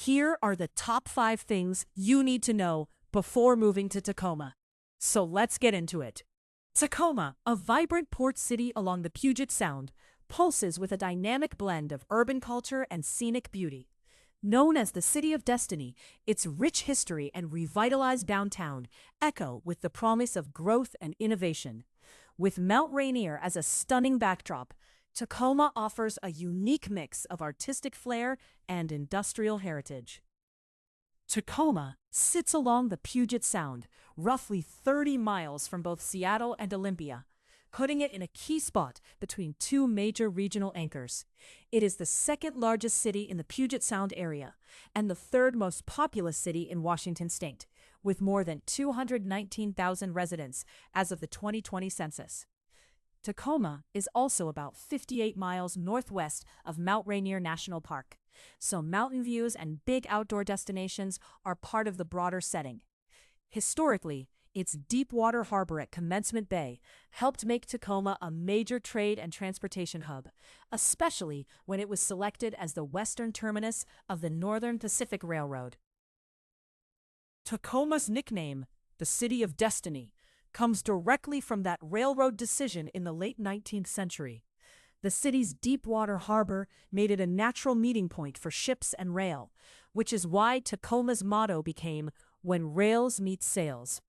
Here are the top 5 things you need to know before moving to Tacoma. So let's get into it. Tacoma, a vibrant port city along the Puget Sound, pulses with a dynamic blend of urban culture and scenic beauty. Known as the City of Destiny, its rich history and revitalized downtown echo with the promise of growth and innovation. With Mount Rainier as a stunning backdrop, Tacoma offers a unique mix of artistic flair and industrial heritage. Tacoma sits along the Puget Sound, roughly 30 miles from both Seattle and Olympia, putting it in a key spot between two major regional anchors. It is the second largest city in the Puget Sound area and the third most populous city in Washington state, with more than 219,000 residents as of the 2020 census. Tacoma is also about 58 miles northwest of Mount Rainier National Park, so mountain views and big outdoor destinations are part of the broader setting. Historically, its deep water harbor at Commencement Bay helped make Tacoma a major trade and transportation hub, especially when it was selected as the western terminus of the Northern Pacific Railroad. Tacoma's nickname, the City of Destiny, comes directly from that railroad decision in the late 19th century. The city's deep water harbor made it a natural meeting point for ships and rail, which is why Tacoma's motto became, "When rails meet sails."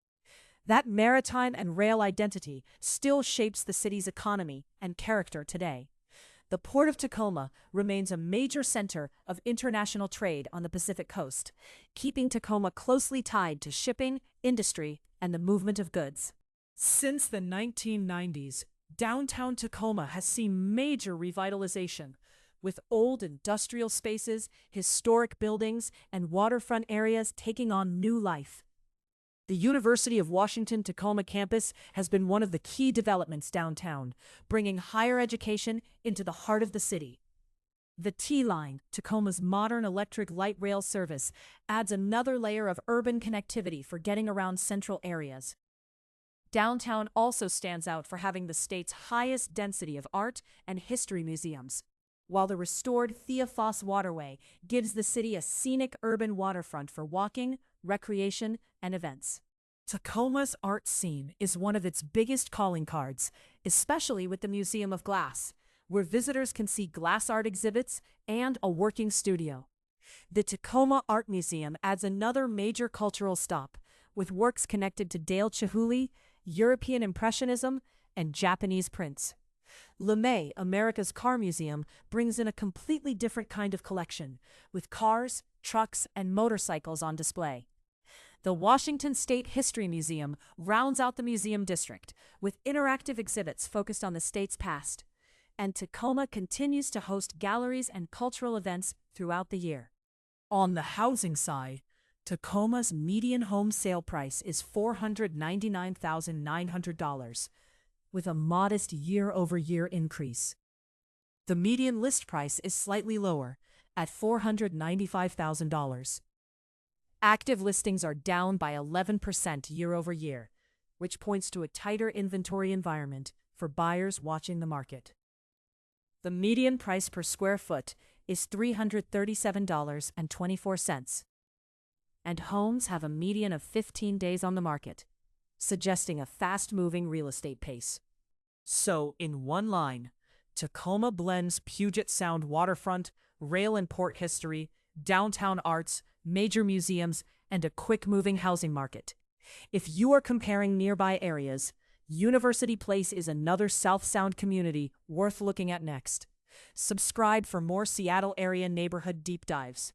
That maritime and rail identity still shapes the city's economy and character today. The Port of Tacoma remains a major center of international trade on the Pacific coast, keeping Tacoma closely tied to shipping, industry, and the movement of goods. Since the 1990s, downtown Tacoma has seen major revitalization, with old industrial spaces, historic buildings, and waterfront areas taking on new life. The University of Washington Tacoma campus has been one of the key developments downtown, bringing higher education into the heart of the city. The T-Line, Tacoma's modern electric light rail service, adds another layer of urban connectivity for getting around central areas. Downtown also stands out for having the state's highest density of art and history museums, while the restored Thea Foss Waterway gives the city a scenic urban waterfront for walking, recreation, and events. Tacoma's art scene is one of its biggest calling cards, especially with the Museum of Glass, where visitors can see glass art exhibits and a working studio. The Tacoma Art Museum adds another major cultural stop, with works connected to Dale Chihuly, European Impressionism, and Japanese prints. LeMay, America's Car Museum, brings in a completely different kind of collection, with cars, trucks, and motorcycles on display. The Washington State History Museum rounds out the museum district, with interactive exhibits focused on the state's past. And Tacoma continues to host galleries and cultural events throughout the year. On the housing side, Tacoma's median home sale price is $499,900, with a modest year-over-year increase. The median list price is slightly lower, at $495,000. Active listings are down by 11% year-over-year, which points to a tighter inventory environment for buyers watching the market. The median price per square foot is $337.24, and homes have a median of 15 days on the market, suggesting a fast-moving real estate pace. So, in one line, Tacoma blends Puget Sound waterfront, rail and port history, downtown arts, major museums, and a quick-moving housing market. If you are comparing nearby areas, University Place is another South Sound community worth looking at next. Subscribe for more Seattle area neighborhood deep dives.